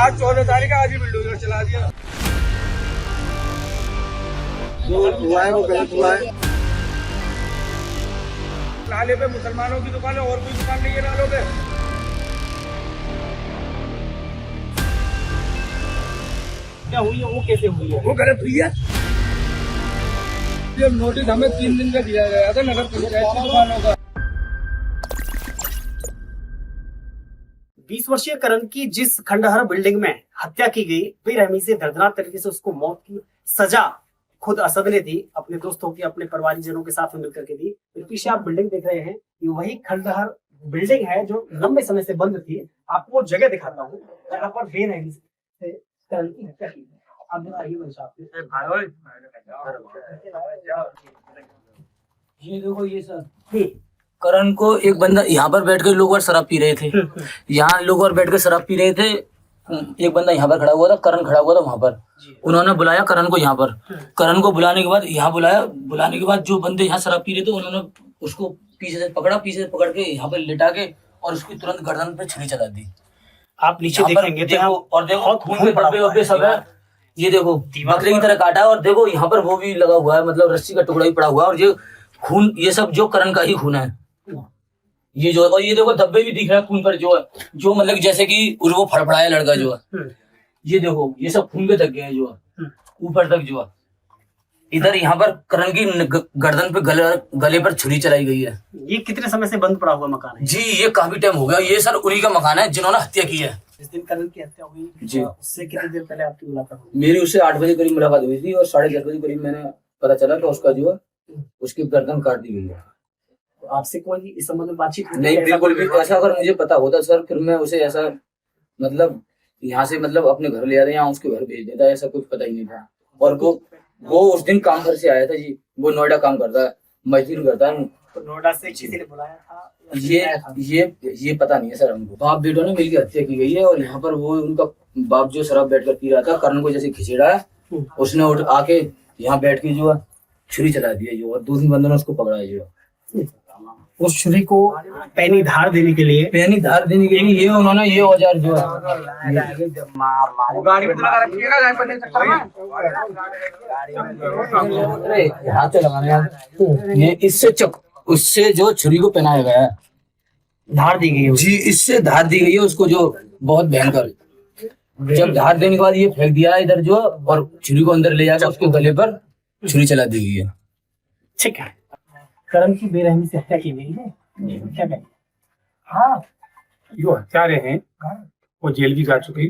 आज 14 तारीख आज ही बुलडोजर चला दिया। जो हुआ है वो गलत हुआ है। नाले पे मुसलमानों की दुकान है, और कोई दुकान नहीं है नालों पे। क्या हुई है वो कैसे हुई है? वो गलत हुई है। ये नोटिस हमें 3 दिन का दिया गया था नगर पंचायत की दुकानों का। 20 वर्षीय करण की जिस खंडहर बिल्डिंग में हत्या की गई, बेरहमी से दर्दनाक तरीके से उसको मौत की सजा खुद असद ने दी, अपने दोस्तों की, अपने परिवारजनों के साथ मिलकर के दी। पीछे आप बिल्डिंग देख रहे हैं, ये वही खंडहर बिल्डिंग है जो लंबे समय से बंद थी। आपको वो जगह दिखाता हूँ जहाँ पर बेरहमी से करण की हत्या की। आप बताइए मेरे साथ। ये देखो, ये सर करण को एक बंदा यहाँ पर बैठ कर लोग शराब पी रहे थे। यहाँ लोग और बैठ कर शराब पी रहे थे। एक बंदा यहाँ पर खड़ा हुआ था, करण खड़ा हुआ था वहां पर। उन्होंने बुलाया करण को यहाँ पर। करण को बुलाने के बाद यहाँ बुलाया। बुलाने के बाद जो बंदे यहाँ शराब पी रहे थे उन्होंने उसको पीछे से पकड़ के यहाँ पर लिटा के और उसकी तुरंत गर्दन पे छुरी चला दी। आप नीचे देखेंगे देखो, और देखो खून के धब्बे सब है। ये देखो बकरे की तरह काटा है, और देखो यहाँ पर वो भी लगा हुआ है, मतलब रस्सी का टुकड़ा भी पड़ा हुआ है। और ये खून, ये सब जो करण का ही खून है। ये जो, और ये देखो धब्बे भी दिख रहे हैं खून पर, जो मतलब जैसे कि वो फड़फड़ाया लड़का जो है। ये देखो ये सब खून के धब्बे हैं जो ऊपर तक जो है। इधर यहाँ पर करण की गर्दन पे गले पर छुरी चलाई गई है। ये कितने समय से बंद पड़ा हुआ मकान है? जी ये काफी टाइम हो गया। ये सर उन्हीं का मकान है जिन्होंने हत्या की है। जिस दिन करण की हत्या हुई जी, उससे कितनी देर पहले आपकी मुलाकात हुई? मेरी उससे 8 बजे करीब मुलाकात हुई थी, और 10:30 बजे करीब मैंने पता चला कि उसका जो है उसकी गर्दन काट दी गई है। तो आपसे कोई इस संबंध में बातचीत नहीं, बिल्कुल भी। ऐसा अगर मुझे पता होता सर, फिर मैं उसे ऐसा मतलब यहाँ से मतलब अपने घर ले आता, यहाँ उसके घर भेज देता, ऐसा कुछ पता ही नहीं था। और वो उस दिन काम घर से आया था जी। वो नोएडा काम करता है, मजदूरी करता है। तो नोएडा से किसी ने बुलाया था? ये पता नहीं है सर हमको। बाप बेटों ने मिलकर हत्या की गई है, और यहाँ पर वो उनका बाप जो शराब बैठकर पी रहा था, करण को जैसे खिचेड़ा है, उसने उठ आके यहाँ बैठ के जो है छुरी चला दी है जो, और 2-3 बंदों ने उसको पकड़ा है जो। उस छुरी को पैनी धार देने के लिए ये उन्होंने ये औजार जो है हाथ से लगाने, ये उससे जो छुरी को पहनाया गया है, धार दी गई है जी, इससे धार दी गई है उसको, जो बहुत भयंकर। जब धार देने के बाद ये फेंक दिया इधर जो, और छुरी को अंदर ले जाकर उसके गले पर छुरी चला दी गई है। ठीक है, करण की बेरहमी से हत्या की गई है, क्या कहेंगे? हाँ, जो हत्यारे हैं वो जेल भी जा चुके,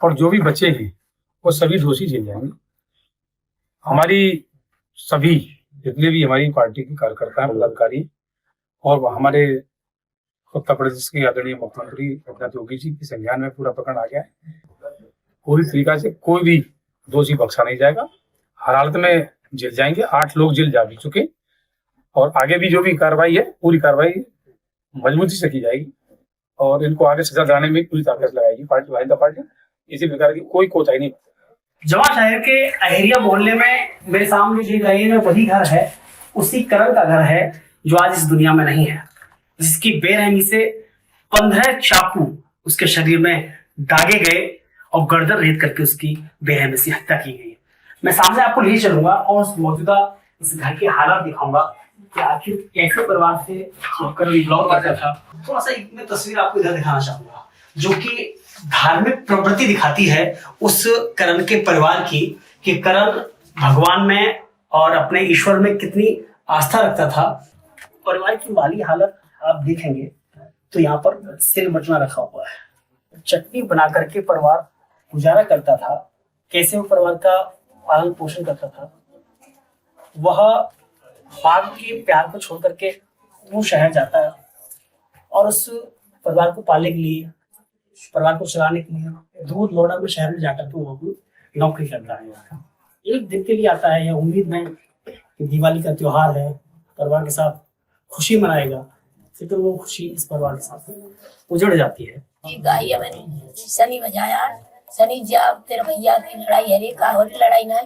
और जो भी बचे हैं वो सभी दोषी जेल जाएंगे। हमारी सभी जितने भी हमारी पार्टी के कार्यकर्ता हैं, पदाधिकारी, और हमारे उत्तर प्रदेश के आदरणीय मुख्यमंत्री एकनाथ योगी जी के संज्ञान में पूरा प्रकरण आ गया है। पूरी तरीका से कोई भी दोषी बख्शा नहीं जाएगा। हर हालत में जेल जाएंगे। 8 लोग जेल जा भी चुके, और आगे भी जो भी कार्रवाई है पूरी कार्रवाई मजबूती से की जाएगी, और इनको आगे सजा दिलाने में पूरी ताकत लगाएगी पार्टी, भारतीय पार्टी। इसी प्रकार की कोई कोताही नहीं। जवान शहर के अहेरिया मोहल्ले में मेरे सामने देख रहे हैं, वही घर है, उसी करण का घर है जो आज इस दुनिया में नहीं है, जिसकी बेरहमी से 15 चाकू उसके शरीर में दागे गए और गर्दन रेत करके उसकी बेरहमी से हत्या की गई। मैं सामने आपको ले चलूंगा और उस मौजूदा इस घर के हालात दिखाऊंगा कि आखिर कैसे परिवार से करण बिलोंग करता था। थोड़ा सा एक मैं तस्वीर आपको इधर दिखाना चाहूंगा, जो कि धार्मिक प्रवृत्ति दिखाती है उस करण के परिवार की, कि करण भगवान में और अपने ईश्वर में कितनी आस्था रखता था। परिवार की माली हालत आप देखेंगे तो यहाँ पर सिल बटना रखा हुआ है, चटनी बना करके परिवार गुजारा करता था। कैसे वो परिवार का पालन पोषण करता था, वह बाग के प्यार को छोड़ करके वो शहर जाता है, और उस परिवार को पालने के लिए, परिवार को चलाने के लिए दूर नोएडा में शहर में जाकर के वो नौकरी करता है। एक दिन के लिए आता है, यह उम्मीद में कि दिवाली का त्योहार है, परिवार के साथ खुशी मनाएगा, फिर वो खुशी इस परिवार के साथ उजड़ जाती है। गाय मैंने शनि बजाया, शनि जब तेरे भैया की लड़ाई है रे, का हो लड़ाई ना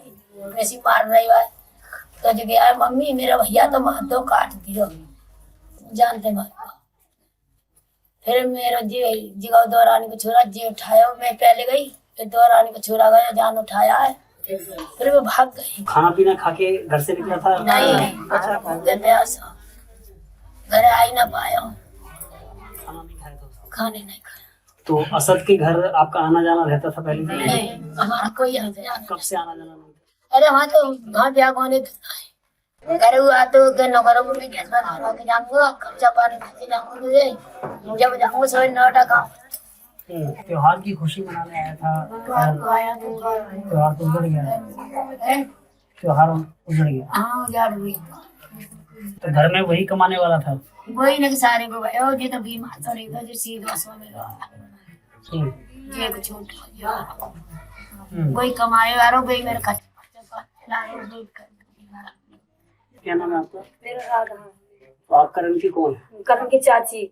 वैसी मार रही है, तो जो गया मम्मी मेरा भैया तो मार दो, काट दियो, जानते मार फिर मेरा जिगाव दौरानी को छोरा जी उठाया, मैं पहले गई, फिर दौरानी को छोरा गया, जान उठाया है, फिर वो भाग गई। खाना पीना खा के घर से निकला था? नहीं, प्यासा घर आ ही ना पाया, खाना नहीं खाया था? खाने नहीं खाया। तो असद के घर आपका आना जाना रहता था पहले से? नहीं, हमारा कोई आना जाना। कब से आना जाना नहीं? अरे वहाँ तो वहाँ ब्याह होने घर हुआ तो नौकरों को भी कैसा रहा के जाऊंगा, खर्चा पानी खाते जाऊंगा तुझे, जब जाऊंगा सोए 9 टका। त्योहार की खुशी मनाने आया था, त्योहार तो उजड़ गया। त्योहार उजड़ गया। हाँ उजाड़ हुई, तो घर में वही कमाने वाला था? वही ना कि सारे को भाई और ये तो बीमार तो नहीं था, जो सीधा सो में ये कुछ छूट गया, वही कमाए वालों वही मेरे क्या नाम है आपका? मेरा राधा। तो आप करण की कौन है? करण की चाची।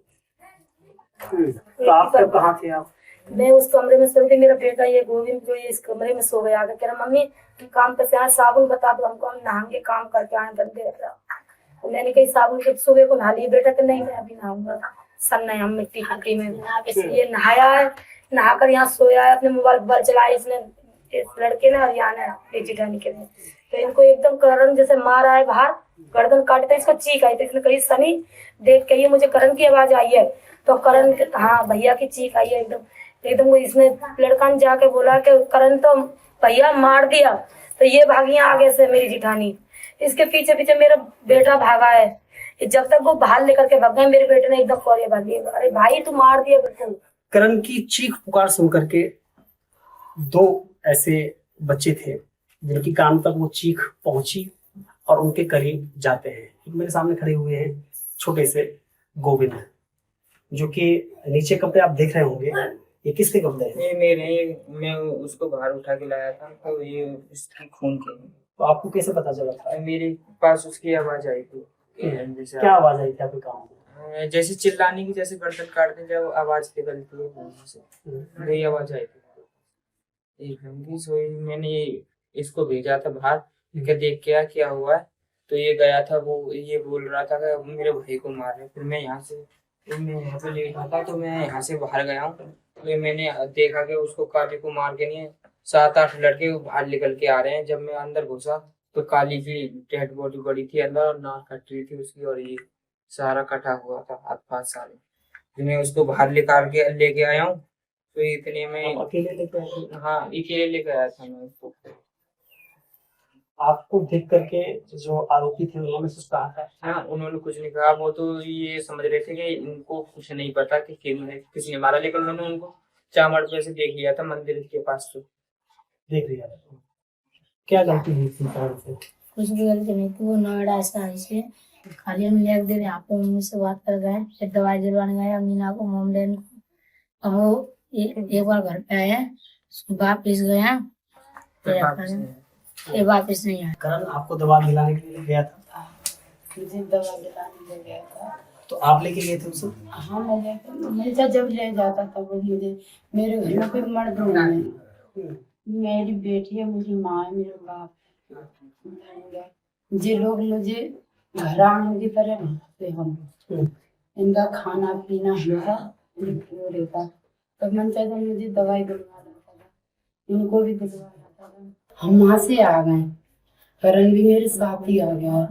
तो आप कब कहाँ थे आप? मैं उस कमरे में सो गई, मेरा बेटा ये गोविंद जो ये इस कमरे में सो गया, आकर कह रहा मम्मी तुम काम पे से आए, साबुन बता दो हमको, हम नहाएंगे, काम करके आए गंदे रह रहा। मैंने कही साबुन के सुबह को नहा लिया, बेटा तो नहीं मैं अभी नहाऊंगा, सन नहीं हम मिट्टी मिट्टी में। ये नहाया है, नहाकर यहाँ सोया है, अपने मोबाइल चलाया इसने, इस लड़के ने और यहाँ ने जिठानी के लिए, तो इनको एकदम करण जैसे मारा है बाहर, गर्दन काटते इसका चीख आई, तो इसने कही सनी देख के मुझे करण की आवाज आई है, तो करण हाँ भैया की चीख आई है एकदम एकदम। वो इसने लड़का ने जाके बोला कि करण तो भैया मार दिया, तो ये भागियां आगे से मेरी जिठानी, इसके पीछे पीछे मेरा बेटा भागा है, जब तक वो बाहर लेकर के भाग गए मेरे बेटे ने एकदम कोरिया भाग दिया, अरे भाई तू मार दिया बेटे। करण की चीख पुकार सुन करके 2 ऐसे बच्चे थे जिनकी कान तक वो चीख पहुंची और उनके करीब जाते हैं। एक मेरे सामने खड़े हुए हैं छोटे से गोविंद, जो कि नीचे कपड़े आप देख रहे होंगे, ये किसके कपड़े हैं? ये मेरे, मैं उसको बाहर उठा के लाया था, तो ये इसकी खून के। तो आपको कैसे पता चला था? मेरे पास उसकी आवाज आई थी, जैसे क्या आवाज आई थी आपके कान में? जैसे चिल्लाने की, जैसे गर्दन काटते जब आवाज निकलती है वही आवाज आई थी। एक लंबी सोई, मैंने इसको भेजा था बाहर कि देख क्या हुआ है, तो ये गया था, वो ये बोल रहा था कि मेरे भाई को मार रहे। फिर मैं यहाँ पे लेटा था, तो मैं यहाँ से बाहर गया हूँ, तो मैंने देखा कि उसको काली को मार के नहीं 7-8 लड़के बाहर निकल के आ रहे हैं। जब मैं अंदर घुसा तो काली की डेड बॉडी पड़ी थी अंदर, और नाक कट रही थी उसकी, और ये सारा कटा हुआ था हाथ पाथ सारे। मैं उसको बाहर लेके आया हूँ, तो इतने में अकेले लेके आए थे? हाँ अकेले लेके आया था मैं उसको। आपको देख करके जो आरोपी थे उन्होंने कुछ कहा था? हाँ उन्होंने कुछ नहीं कहा, वो तो ये समझ रहे थे कि इनको कुछ नहीं पता कि किसी ने मारा, लेकिन मैंने उनको चामड़ पे से देख लिया था मंदिर के पास से। देख लिया था। क्या गलती हुई थी करण से? कुछ भी गलती नहीं थी, वो नोएडा से खाली हम ले दे यहाँ पे मम्मी से बात कर गए, फिर दवाई दिलवाने गए मीना को मोम लेने को, वो एक बार घर पे आए, वापिस गए, ये वापिस नहीं आया। करण आपको दवा दिलाने के लिए गया था? मुझे दवा दिलाने ले गया था। तो आप लेके गए थे उसे? हाँ मैं जब ले जाता था वो मुझे, मेरे घर में कोई मर्द नहीं है, मेरी बेटी है, मेरी माँ है, मेरे बाप, ये लोग मुझे घराने की तरह रहते हम, इनका खाना पीना हमारा रहता, तो मन चाहता मुझे दवाई दिलवा देता था, इनको भी दिलवा देता था। हम वहाँ से आ गए, करण भी मेरे साथ ही आ गया,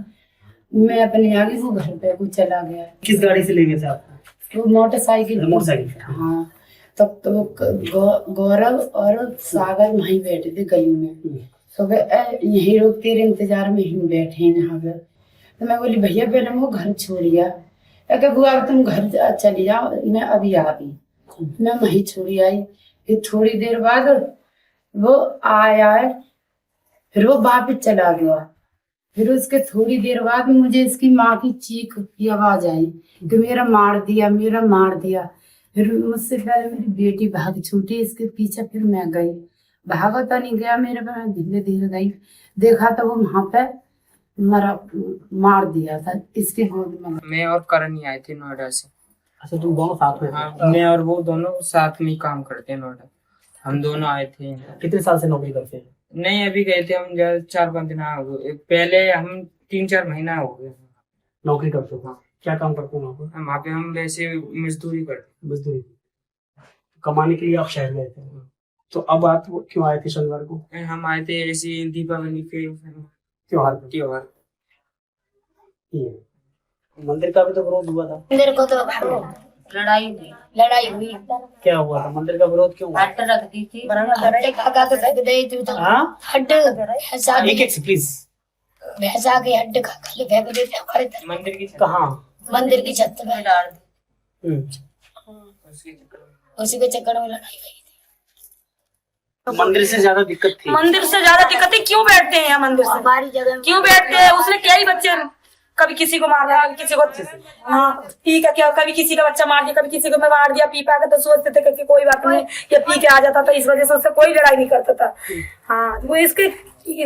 मैं अपने आगे वो घर पे को चला गया। किस गाड़ी से ले गए थे आपको? वो मोटरसाइकिल। हाँ तब तो गौरव और सागर वहीं बैठे थे गली में, सुबह यहीं रोक तेरे इंतजार में ही बैठे हैं यहाँ पर। तो मैं बोली भैया पहले वो घर छोड़िया, अगर बुआ तुम घर चली जाओ, मैं अभी आ गई, मैं वहीं छोड़ी आई। फिर थोड़ी देर बाद वो आया, फिर वो वापिस चला गया। फिर उसके थोड़ी देर बाद मुझे इसकी माँ की चीख की आवाज आई कि मेरा मार दिया, मेरा मार दिया। फिर मुझसे पहले मेरी बेटी भाग छूटी, इसके पीछे फिर मैं गई, भागा तो नहीं गया, मेरे पे धीरे धीरे गई, देखा तो वो वहां पे मार दिया था इसके गोद में। मैं और करण ही आए थे नोएडा से। अच्छा तुम दोनों साथ में? हाँ मैं और वो दोनों साथ में काम करते हैं नोएडा, हम दोनों आए थे। कितने साल से नौकरी करते हैं? नहीं अभी गए थे हम 4-5 दिन हो गए, पहले हम 3-4 महीना हो गए नौकरी करते हो? क्या काम करते हैं वहाँ पर? वहाँ पे हम वैसे मजदूरी करते मजदूरी कमाने के लिए आप शहर गए थे, तो अब आप क्यों आए थे शनिवार को हैं। हम आए थे ऐसे दीपावली के त्योहार पर? त्योहार। ये मंदिर का भी तो विरोध हुआ था, मंदिर को तो लड़ाई हुई। क्या हुआ था? मंदिर का विरोध क्यों हुआ? हट रख दी थी, हट काका के फेंक दे तू तो। हाँ, हट भैंसा एक एक प्लीज। भैंसा के हड्ड काका ले फेंक देते हमारे तरफ। मंदिर की कहाँ? मंदिर की छत पे डाल दी, उसके चक्कर में। उसी के चक्कर में लड़ाई हुई थी। मंदिर से ज्यादा दिक्कत थी। मंदिर से ज्यादा दिक्कत है, क्यों बैठते हैं यहाँ मंदिर से? हमारी जगह में क्यों बैठते हैं? उसने क्या ही बच्चे, कभी किसी को मार दिया, कभी किसी को, हाँ पी का क्या, कभी किसी का बच्चा मार दिया, कभी किसी को मैं मार दिया। पी पा के तो सोचते थे कि कोई बात नहीं, ये पी के आ जाता था, इस वजह से उससे कोई लड़ाई नहीं करता था। हाँ वो इसके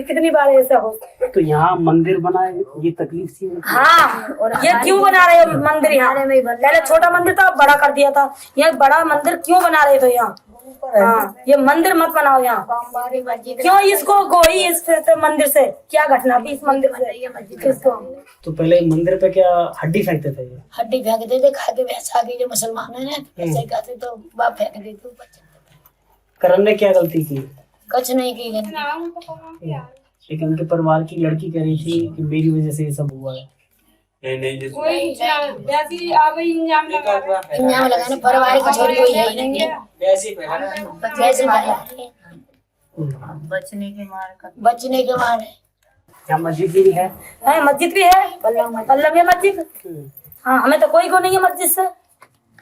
कितनी बार ऐसा हो। तो यहाँ मंदिर बनाए, ये तकलीफ थी उनको? हाँ और ये क्यों बना रहे हो मंदिर यहाँ? पहले छोटा मंदिर था, अब बड़ा कर दिया था। ये बड़ा मंदिर क्यों बना रहे थे यहाँ? हाँ ये मंदिर मत बनाओ यहाँ। क्यों इसको गोई इस मंदिर से क्या घटना थी? इस मंदिर से किसको? तो पहले मंदिर पे क्या हड्डी फेंकते थे ये? हड्डी फेंक देते खा के भैंसा के, जो मुसलमान है ना ऐसे कहते तो बाप फेंक देते ऊपर। करण ने क्या गलती की? कुछ नहीं की गई। लेकिन उनके परिवार की लड़की कह रही थी कि मेरी वजह से ये सब हुआ है। इंजाम लगाने परिवार को छोड़ कोई है ही नहीं। कैसे मारा? बचने के मार है। क्या मस्जिद भी है? है मस्जिद भी है, पल्लव है मस्जिद। हाँ हमें तो कोई को नहीं है मस्जिद से।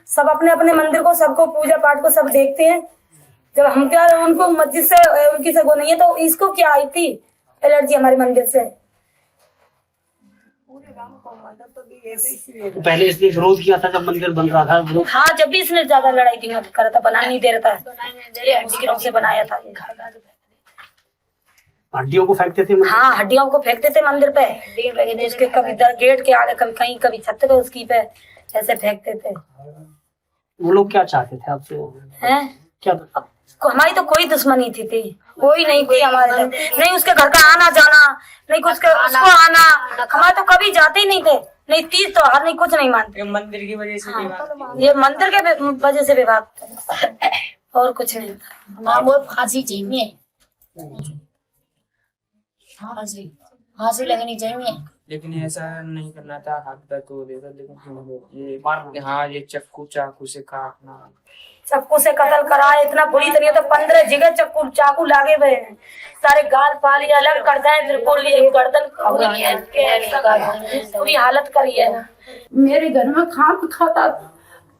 सब अपने अपने मंदिर को, सबको पूजा पाठ को सब देखते हैं। जब हम क्या उनको मस्जिद से उनकी से वो नहीं है, तो इसको क्या आई थी एलर्जी हमारे मंदिर से? तो पहले इसने विरोध किया था जब मंदिर बन रहा था, विरोध। हाँ जब भी इसने ज्यादा लड़ाई थी कर था, बना नहीं दे रहा था, ये हड्डियों से बनाया था। हड्डियों को फेंकते थे मंदिर? हाँ हड्डियों को फेंकते थे मंदिर पे, उसके कभी गेट के आगे, कभी कहीं, कभी छत पे उसकी पे ऐसे फेंकते थे। वो लोग क्या चाहते थे आपसे? हैं क्या? हमारी तो कोई दुश्मनी थी कोई नहीं थी हमारे, नहीं उसके घर का आना जाना, नहीं कुछ उसको आना। हमारे तो कभी जाते ही नहीं थे, नहीं तीज त्योहार नहीं, कुछ नहीं मानते। ये मंदिर की वजह से विवाद। ये मंदिर के वजह से विवाद और कुछ नहीं था। हाँ वो फांसी चाहिए, फांसी लगनी चाहिए। लेकिन ऐसा नहीं करना था, हाथ पैर तोड़ देता। लेकिन ये हाँ ये चक्कू चाकू से काटना, चक्कू से कत्ल कराए, इतना बुरी तरीके तो 15 जगह चक्कू चाकू लागे हुए हैं, सारे गाल पाल अलग कर दें, बिल्कुल ये गर्दन पूरी हालत करी है। मेरे घर में खाना खाता था,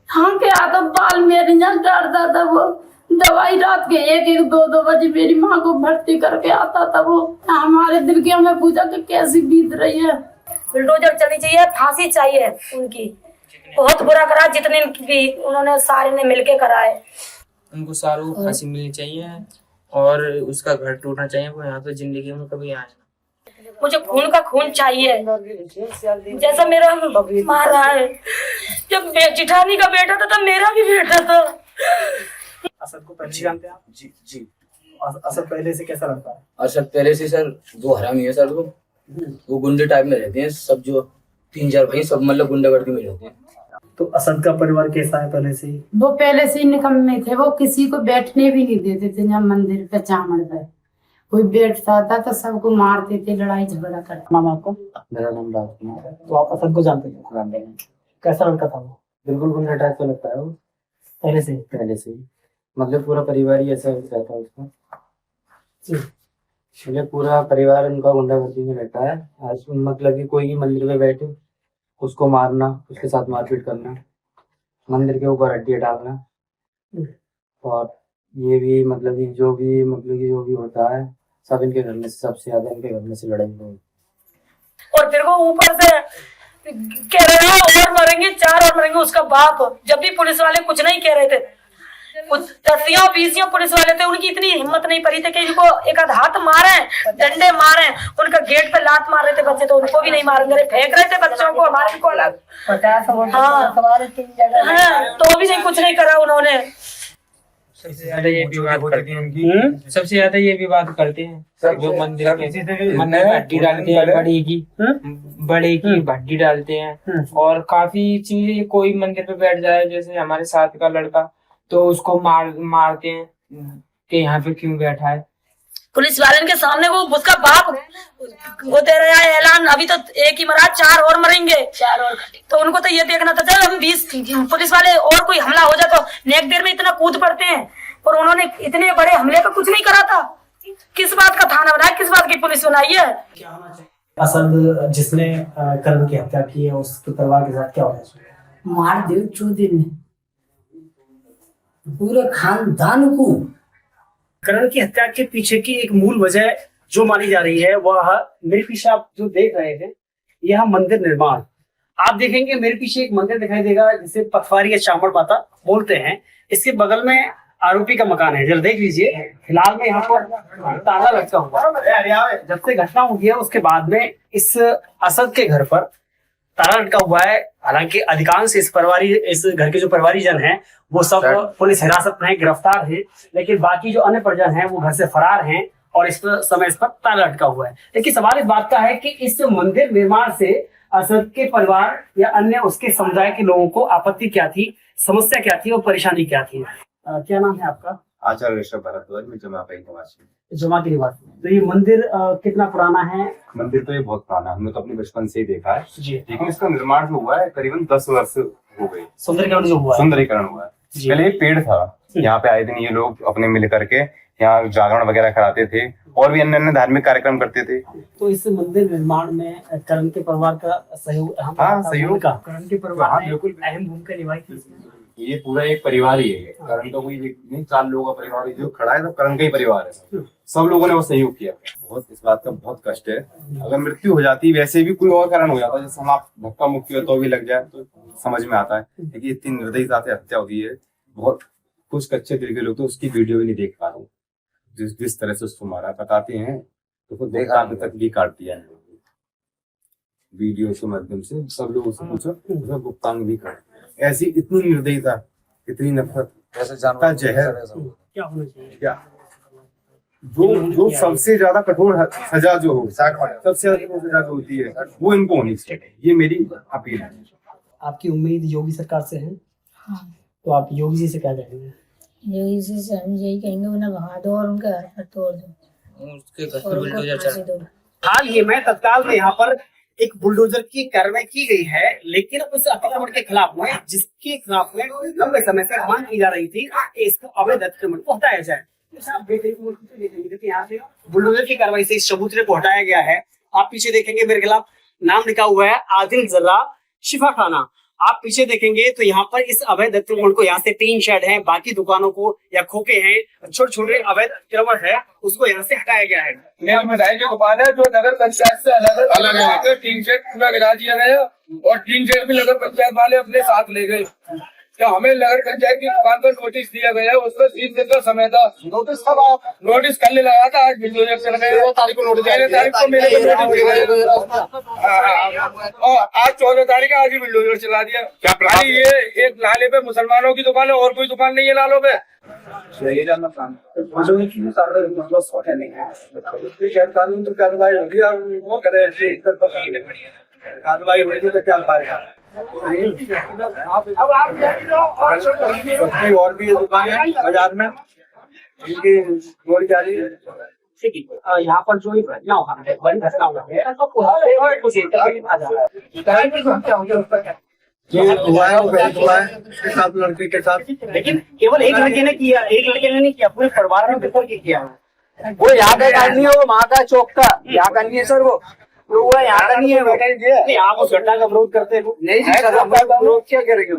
खा के आता बाल मेरे यहाँ डरता था। वो दवाई रात के 1-2 बजे मेरी माँ को भर्ती करके आता था। वो हमारे दिल की हमें पूछा कि कैसी बीत रही है। बुलडोजर चलनी चाहिए, फांसी चाहिए उनकी। बहुत बुरा करा, जितने भी उन्होंने सारे ने मिलके कराए। उनको सारों को फांसी मिलनी चाहिए और उसका घर टूटना चाहिए। वो यहाँ तो जिंदगी में कभी आए ना। मुझे खून का खून चाहिए, जैसा मेरा मार रहा है। जब जिठानी का बेटा था तब मेरा भी बेटा था। असद को पहले जानते हैं आप? जी जी। असद पहले से कैसा लगता है? असद पहले से सर वो हरामी है सर। वो गुंडे टाइप में रहते हैं सब, जो 3-4 भाई सब मतलब गुंडागर्दी में रहते हैं। तो असद का परिवार कैसा है पहले से? वो पहले से निकम्मे थे, वो किसी को बैठने भी नहीं देते थे। जब मंदिर पे चामड़ पे कोई बैठता था तो सबको मारते थे, लड़ाई झगड़ा करते। नाम आपका? मेरा नाम राजकुमार है। तो आप असद को जानते हैं? कैसा लड़का था वो? बिल्कुल गुंडा टाइप का लगता है वो पहले से? पहले से ही, मतलब पूरा परिवार ही ऐसा रहता है उसका। मतलब पूरा परिवार उनका गुंडागर्दी में रहता है। आज मतलब कि कोई भी मंदिर में बैठे उसको मारना, उसके साथ मारपीट करना, मंदिर के ऊपर हड्डियाँ डालना, और ये भी मतलब कि जो भी होता है सब इनके घर में, सबसे ज्यादा इनके घर में से लड़ाई हुई। और फिर वो ऊपर से कह रहे हैं और मरेंगे, 4 और मरेंगे। उसका बाप, जब भी पुलिस वाले कुछ नहीं कह रहे थे, कुछ 10-20 पुलिस वाले थे, उनकी इतनी हिम्मत नहीं पड़ी थी कि इनको एक आध हाथ मारे, डंडे मारे। उनका गेट पे लात मार रहे थे बच्चे, तो उनको भी नहीं मारेंगे, फेंक रहे थे बच्चों को, हमारे को अलग। 50 हाँ, तो भी नहीं, कुछ नहीं करा उन्होंने। सबसे ज्यादा ये विवाद करते हैं, सबसे ज्यादा ये विवाद करते हैं जो मंदिर के मंदिर में भट्टी डालते हैं, बड़े की भट्टी डालते हैं। और काफी चीजें, कोई मंदिर पे बैठ जाए जैसे हमारे साथ का लड़का, तो उसको मारते हैं कि यहाँ पे क्यों बैठा है। पुलिस वाले के सामने वो उसका बाप वो दे रहा है ऐलान, अभी तो एक ही मरा, 4 और मरेंगे। तो उनको तो ये देखना था, चल हम 20 पुलिस वाले और कोई हमला हो जाए तो नेक देर में इतना कूद पड़ते हैं, पर उन्होंने इतने बड़े हमले का कुछ नहीं करा था। किस बात का थाना बनाया, किस बात की पुलिस बनाई है? क्या होना चाहिए? असद जिसने करण की हत्या की है उसके परिवार के साथ क्या होना चाहिए? मार दे चौधरी ने पूरे खानदान को। करण की हत्या के पीछे की एक मूल वजह जो मानी जा रही है वह मेरे पीछे आप जो देख रहे हैं यह मंदिर निर्माण। आप देखेंगे मेरे पीछे एक मंदिर दिखाई देगा जिसे पथवारी या चामड़ माता बोलते हैं। इसके बगल में आरोपी का मकान है, जरा देख लीजिए। फिलहाल में यहाँ पर ताला लटका हुआ है। जब से घटना हुई है उसके बाद में इस असद के घर पर ताला लटका हुआ है। हालांकि अधिकांश इस घर के जो परिवारी जन हैं वो सब पुलिस हिरासत में गिरफ्तार हैं, लेकिन बाकी जो अन्य परिजन हैं वो घर से फरार हैं और इस समय इस पर ताला लटका हुआ है। लेकिन सवाल इस बात का है कि इस मंदिर निर्माण से असद के परिवार या अन्य उसके समुदाय के लोगों को आपत्ति क्या थी, समस्या क्या थी और परेशानी क्या थी? क्या नाम है आपका? आचार्य ऋषभ भारद्वाज, में जमा के निवासी। जमा के निवासी। तो ये मंदिर कितना पुराना है? मंदिर तो ये बहुत पुराना है, हमने तो अपने बचपन से ही देखा है जी। लेकिन इसका निर्माण जो हुआ है करीबन 10 वर्ष हो गए। सुंदरीकरण जो हुआ है। सुंदरीकरण हुआ है। पहले एक पेड़ था, यहाँ पे आए दिन ये लोग अपने मिल करके यहाँ जागरण वगैरह कराते थे और भी अन्य अन्य धार्मिक कार्यक्रम करते थे। तो इस मंदिर निर्माण में करण के परिवार का सहयोग, सहयोग का करण के परिवार ने बिल्कुल अहम भूमिका निभाई थी। ये पूरा एक परिवार ही है, करण का कोई नहीं, 4 लोगों का परिवार जो खड़ा है तो करण का ही परिवार है। सब लोगों ने वो सहयोग किया। बहुत इस बात का बहुत कष्ट है, अगर मृत्यु हो जाती वैसे भी कोई और कारण हो जाता, जैसे हम आप धक्का मुक्की हो तो भी लग जाए तो समझ में आता है, लेकिन इतनी निर्दयता से हत्या होती है। बहुत कुछ कच्चे दिल के लोग तो उसकी वीडियो भी नहीं देख पा रहे हो, जिस तरह से उसको मारा बताते हैं तो देखा तक भी काट दिया है वीडियो के माध्यम से। सब लोग उससे पूछो उसका भुगतान भी कर। ऐसी इतनी निर्दयता, इतनी नफरत का जहर क्या होना चाहिए? क्या जो सबसे ज्यादा कठोर सजा जो हो, सबसे ज्यादा कठोर सजा जो होती है वो इनको होनी चाहिए, ये मेरी अपील है। आपकी उम्मीद योगी सरकार से है? हाँ। तो आप योगी जी से क्या कहेंगे? योगी जी से हम यही कहेंगे उन्हें भगा दो और उनके घर पर तोड़ दो, उसके घर पे बुलडोजर चला दो। हाल ही में तत्काल में यहाँ पर एक बुलडोजर की कार्रवाई की गई है, लेकिन उस अतिक्रमण के खिलाफ में जिसके खिलाफ में लंबे समय से मांग की जा रही थी कि इसको अवैध अतिक्रमण को हटाया जाए। यहाँ से बुलडोजर की कार्रवाई से इस चबूतरे को हटाया गया है। आप पीछे देखेंगे मेरे खिलाफ नाम लिखा हुआ है आदिल जर्रा शिफा खाना। आप पीछे देखेंगे तो यहाँ पर इस अवैध अतिक्रमण को, यहाँ से टीन शेड है, बाकी दुकानों को या खोखे हैं, छोटे छोटे अवैध अतिक्रमण है, उसको यहाँ से हटाया गया है। मिठाई की दुकान है जो नगर पंचायत से अलग है, टीन शेड पूरा गिरा दिया गया और टीन शेड भी नगर पंचायत वाले अपने साथ ले गए। तो हमें नगर पंचायत की दुकान पर नोटिस दिया गया है, उसका 3 दिन का समय था। नोटिस कब आप नोटिस करने लगा था? आज बिल्डोजर चल गए, 2 तारीख को नोटिस, 13 तारीख को मेरे को नोटिस दिया और आज 14 तारीख का आज ही बिल्डोजर चला दिया। क्या ये एक नाले पे मुसलमानों की दुकान है और कोई दुकान नहीं है नालों पे? ये जानना कानून तो कार्रवाई होगी और वो करे कार्रवाई होगी तो क्या पाएगा। और भी दुकान है बाजार में इनकी गोली जा रही है। यहाँ पर जो घटना हुआ है, बड़ी घटना हुआ है, तो कुछ लड़के के साथ, लेकिन केवल एक लड़के ने किया, एक लड़के ने नहीं किया, पूरे परिवार ने बिल्कुल किया। वो यहाँ का नहीं है, वो वहाँ का चौक का यहाँ का नहीं है सर, वो यहाँ का नहीं है। वो आप उस घटना का विरोध करते हैं? नहीं जी सर, विरोध क्या करेंगे?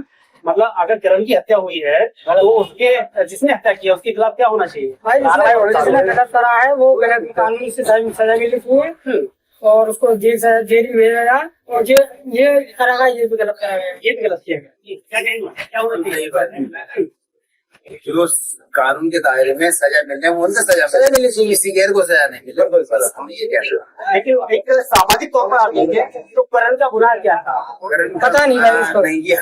मतलब अगर करण की हत्या हुई है तो उसके जिसने हत्या किया उसके खिलाफ क्या होना चाहिए? जिसने गलत करा है वो गलत कानूनी से सजा मिलनी चाहिए और उसको जेल में भेजा जाए। और ये करेगा, ये भी गलत कराएगा, ये भी गलत किया क्या होना चाहिए? जो कानून के दायरे में सजा मिलने वो उनसे सजा मिलनी चाहिए, किसी गैर को सजा नहीं मिले। हम ये कह रहे हैं, लेकिन एक सामाजिक तौर पर आप देखें तो करण का गुनाह क्या था? पता नहीं भाई उसको। नहीं ये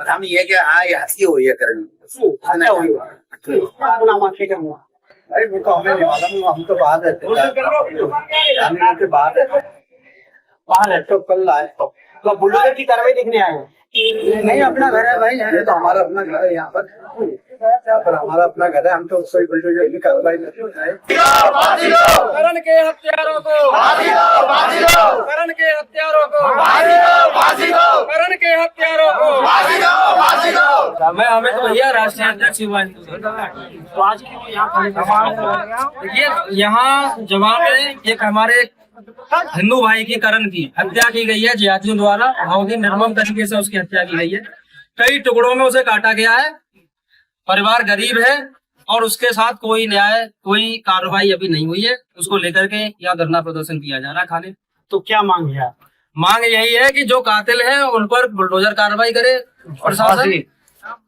हम ये क्या, हाँ ये हत्या हुई है करण, अच्छा हुई नाम आपके क्या हुआ? अरे वो तो हमें नहीं मालूम, हम तो बाहर रहते हैं, बाहर है तो कल आए तो बुलडोजर की कार्रवाई देखने आए हैं। नहीं अपना घर है भाई, ये तो हमारा अपना घर है यहाँ पर हमारा अपना घर है, हम तो उसको बुलडोजर की कार्रवाई करण के हत्यारों को, करण के हत्यारों को, करण के हत्यारों को। हमें तो भैया राष्ट्रीय अध्यक्ष हुआ है। तो आज क्यों यहाँ देखिए यहाँ जवाब में एक हमारे हिंदू भाई की करण की हत्या की गई है जिहादियों द्वारा, बहुत ही निर्मम तरीके से उसकी हत्या की गई है। कई टुकड़ों में उसे काटा गया है। परिवार गरीब है और उसके साथ कोई न्याय, कोई कार्रवाई अभी नहीं हुई है। उसको लेकर के यहाँ धरना प्रदर्शन किया जा रहा है खाली। तो क्या मांग है? मांग यही है कि जो कातिल है उन पर बुलडोजर कार्रवाई करे प्रशासन,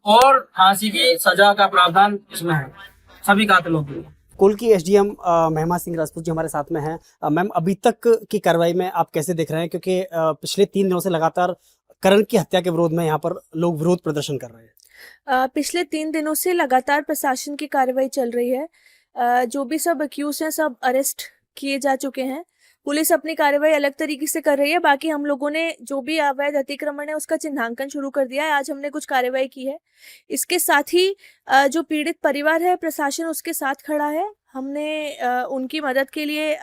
और फांसी की सजा का प्रावधान इसमें है सभी कातिलों के लिए। कुल की एसडीएम महिमा सिंह राजपूत जी हमारे साथ में हैं। मैम, अभी तक की कार्रवाई में आप कैसे देख रहे हैं, क्योंकि पिछले 3 दिनों से लगातार करण की हत्या के विरोध में यहाँ पर लोग विरोध प्रदर्शन कर रहे हैं? पिछले 3 दिनों से लगातार प्रशासन की कार्रवाई चल रही है। जो भी सब अक्यूज हैं सब अरेस्ट किए जा चुके हैं। पुलिस अपनी कार्रवाई अलग तरीके से कर रही है। बाकी हम लोगों ने जो भी अवैध अतिक्रमण है उसका चिन्हांकन शुरू कर दिया है। आज हमने कुछ कार्रवाई की है। इसके साथ ही जो पीड़ित परिवार है, प्रशासन उसके साथ खड़ा है। हमने उनकी मदद के लिए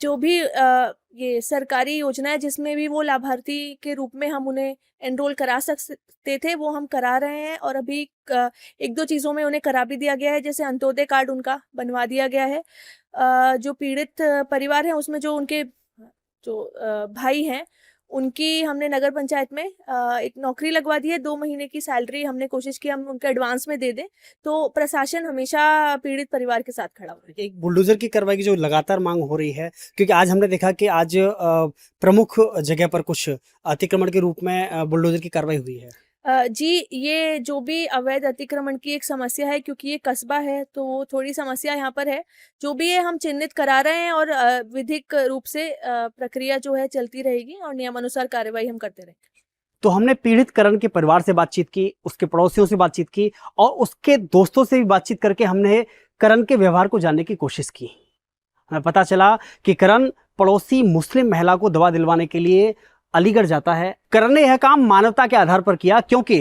जो भी ये सरकारी योजना है जिसमें भी वो लाभार्थी के रूप में हम उन्हें एनरोल करा सकते थे वो हम करा रहे हैं। और अभी 1-2 चीज़ों में उन्हें करा भी दिया गया है, जैसे अंत्योदय कार्ड उनका बनवा दिया गया है। जो पीड़ित परिवार है उसमें जो उनके भाई हैं उनकी हमने नगर पंचायत में एक नौकरी लगवा दी है। 2 महीने की सैलरी हमने कोशिश की हम उनके एडवांस में दे दें। तो प्रशासन हमेशा पीड़ित परिवार के साथ खड़ा हुआ है। एक बुलडोजर की कार्रवाई की जो लगातार मांग हो रही है, क्योंकि आज हमने देखा कि आज प्रमुख जगह पर कुछ अतिक्रमण के रूप में बुलडोजर की कार्रवाई हुई है। जी, ये जो भी अवैध अतिक्रमण की एक समस्या है, क्योंकि ये कस्बा है तो थोड़ी समस्या यहाँ पर है। जो भी है हम चिन्हित करा रहे हैं और विधिक रूप से प्रक्रिया जो है चलती रहेगी और नियमानुसार कार्रवाई हम करते रहेंगे। तो हमने पीड़ित करण के परिवार से बातचीत की, उसके पड़ोसियों से बातचीत की और उसके दोस्तों से भी बातचीत करके हमने करण के व्यवहार को जानने की कोशिश की। हमें पता चला कि करण पड़ोसी मुस्लिम महिला को दवा दिलवाने के लिए अलीगढ़ जाता है। करण ने यह काम मानवता के आधार पर किया, क्योंकि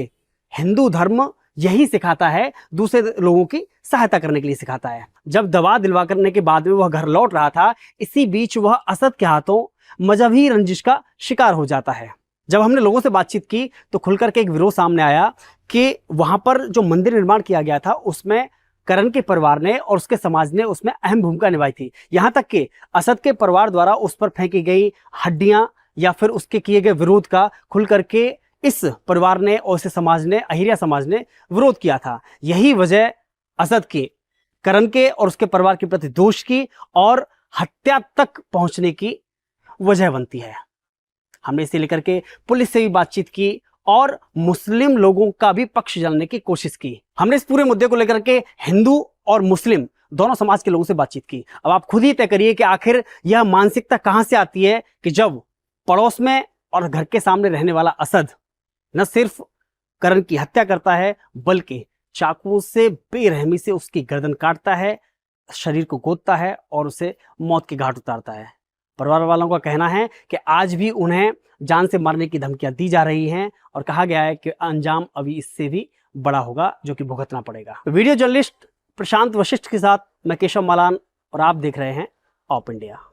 हिंदू धर्म यही सिखाता है, दूसरे लोगों की सहायता करने के लिए सिखाता है। जब दवा दिलवा करने के बाद में वह घर लौट रहा था, इसी बीच वह असद के हाथों मजहबी रंजिश का शिकार हो जाता है। जब हमने लोगों से बातचीत की तो खुलकर के एक विरोध सामने आया कि वहां पर जो मंदिर निर्माण किया गया था उसमें करण के परिवार ने और उसके समाज ने उसमें अहम भूमिका निभाई थी। यहां तक कि असद के परिवार द्वारा उस पर फेंकी गई हड्डियां या फिर उसके किए गए विरोध का खुल करके इस परिवार ने और इस समाज ने, अहिरिया समाज ने विरोध किया था। यही वजह असद के, करण के और उसके परिवार के प्रति दोष की और हत्या तक पहुंचने की वजह बनती है। हमने इसे लेकर के पुलिस से भी बातचीत की और मुस्लिम लोगों का भी पक्ष जानने की कोशिश की। हमने इस पूरे मुद्दे को लेकर के हिंदू और मुस्लिम दोनों समाज के लोगों से बातचीत की। अब आप खुद ही तय करिए कि आखिर यह मानसिकता कहां से आती है कि जब पड़ोस में और घर के सामने रहने वाला असद न सिर्फ करण की हत्या करता है बल्कि चाकू से बेरहमी से उसकी गर्दन काटता है, शरीर को गोदता है और उसे मौत के घाट उतारता है। परिवार वालों का कहना है कि आज भी उन्हें जान से मारने की धमकियां दी जा रही हैं और कहा गया है कि अंजाम अभी इससे भी बड़ा होगा जो कि भुगतना पड़ेगा। वीडियो जर्नलिस्ट प्रशांत वशिष्ठ के साथ मैं केशव मालान और आप देख रहे हैं ऑप इंडिया।